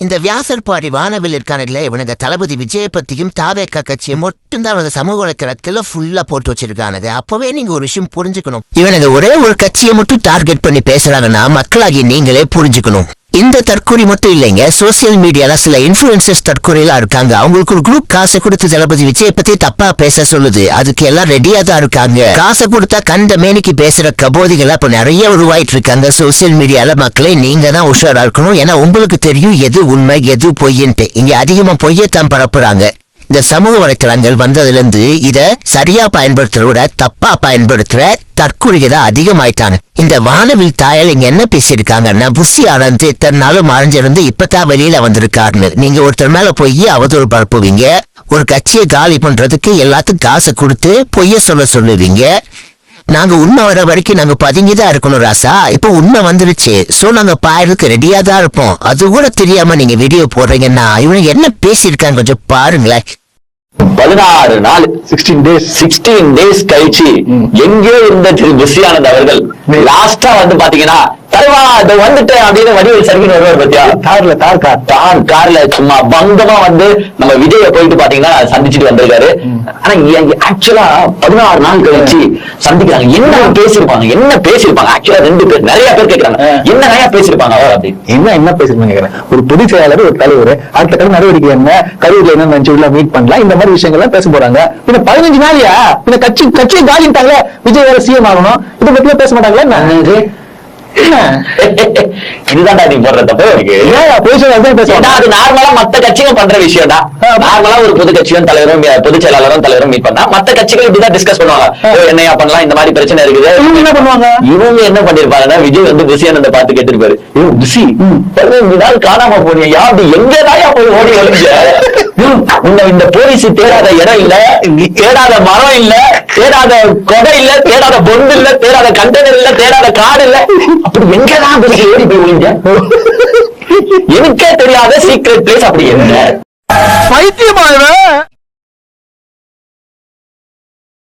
இந்த வியாசர்பாடி வானவில் இருக்கானுல இவனுங்க தளபதி விஜய பத்தியும் தாவேக்கா கட்சியை மட்டும்தான் அவங்க சமூக வலைத்தளத்துல ஃபுல்லா போட்டு வச்சிருக்கானது. அப்பவே நீங்க ஒரு விஷயம் புரிஞ்சுக்கணும். இவனுங்க ஒரே ஒரு கட்சியை மட்டும் டார்கெட் பண்ணி பேசுறாங்கன்னா மக்களாகி நீங்களே புரிஞ்சுக்கணும். இந்த தற்கொலை மட்டும் இல்லைங்க, சோசியல் மீடியால சில இன்ஃபுளுசர்ஸ் தற்கொலையில இருக்காங்க. அவங்களுக்கு ஒரு குரூப் காசை கொடுத்து தளபதி விஜய் பத்தி தப்பா பேச சொல்லுது. அதுக்கு எல்லாம் ரெடியா தான் இருக்காங்க. காசை கொடுத்தா கண்ட மேனிக்கு பேசுற கபோதிகளா இப்ப நிறைய உருவாயிட்டு இருக்காங்க சோசியல் மீடியால. மக்களை நீங்க தான் உஷாரா இருக்கணும். ஏன்னா உங்களுக்கு தெரியும் எது உண்மை எது பொய்ன்ட்டு. இங்க அதிகமா பொய்யத்தான் பரப்புறாங்க. இந்த சமூக வலைத்தளங்கள் வந்ததுல இருந்து இத சரியா பயன்படுத்துறத தப்பா பயன்படுத்துற தற்கொலைதான் அதிகமாயிட்டாங்க. இந்த வானவில் தாயால் இங்க என்ன பேசியிருக்காங்கன்னா, புஷி ஆனந்த் இத்தனை நாளும் மறைஞ்சிருந்து இப்பதான் வெளியில வந்திருக்காருன்னு. நீங்க ஒருத்தர் மேல போய் அவதூறு பரப்புவீங்க. ஒரு கட்சியை காலி பண்றதுக்கு எல்லாத்துக்கும் காசை கொடுத்து பொய்ய சொல்லுவீங்க. நாங்க உண்மை வர வரைக்கும் நாங்க பதுங்கிதான் இருக்கணும் ராசா. இப்ப உண்மை வந்துருச்சு. சோ நாங்க பாயறதுக்கு ரெடியா தான் இருப்போம். அது கூட தெரியாம நீங்க வீடியோ போடுறீங்கன்னா இவனுக்கு என்ன பேசியிருக்காங்க கொஞ்சம் பாருங்களேன். 16 நாள் 16 டேஸ் கழிச்சு எங்கேயோ இருந்த திரு புஷி ஆனந்த் அவர்கள் லாஸ்டா வந்து பாத்தீங்கன்னா வந்துட்டேன் அப்படின்னு வடிவேல் சர்க்கின் வருவார் பத்தியா, கார்ல சும்மா பங்கமா வந்து நம்ம விஜய போயிட்டு பாத்தீங்கன்னா சந்திச்சுட்டு வந்திருக்காரு. ஆனா ஆக்சுவலா 16 நாள் கழிச்சு சந்திக்கிறாங்க. என்ன பேசிருப்பாங்க ஆக்சுவலா 2 பேர் நிறைய பேர் கேட்கறாங்க என்ன பேசிருப்பாங்க அப்படி என்ன பேசிருப்பாங்க. ஒரு பொதுச் செயலாளர் ஒரு தலைவர் அடுத்த நடவடிக்கை என்ன கரூர்ல என்ன நினைச்சு உள்ள மீட் பண்ணலாம் இந்த மாதிரி விஷயங்கள்லாம் பேச போறாங்க. பின்ன 15 நாளையா பின்ன கட்சியை காலிட்டாங்களே விஜய் வேற சிஎம் ஆகணும் இதை பத்தி பேச மாட்டாங்களா? இதுதான்டா நீ போடுற தப்பு. அது நார்மலா மத்த கட்சிகள் பண்ற விஷயம் தான். நார்மலா ஒரு பொது கட்சியும் தலைவரும் பொதுச் செயலாளரும் தலைவரும் மீட் பண்ணா மத்த கட்சிகள் இப்படிதான் டிஸ்கஸ் பண்ணுவாங்க. என்னையா பண்ணலாம் இந்த மாதிரி பிரச்சனை இருக்குது. என்ன பண்ணுவாங்க இவங்க என்ன பண்ணிருப்பாங்கன்னா விஜய் வந்து புஷி ஆனந்த பார்த்து கேட்டிருப்பாரு, புஷி 15 நாள் காணாம போனியா அப்படி எங்கதான் போய் ஓடி ஒழிஞ்ச இந்த போலீஸ் தேடாத இடம் இல்ல, தேடாத மரம் இல்ல, தேடாத கொடை இல்ல, தேடாத பொந்து இல்ல, தேடாத கண்டெய்னர் இல்ல, தேடாத காடு இல்ல, அப்படி எங்கதான் ஓடி போய் ஒழிஞ்ச எனக்கே தெரியாத சீக்ரெட் பிளேஸ் அப்படி என்ன பைத்தியமா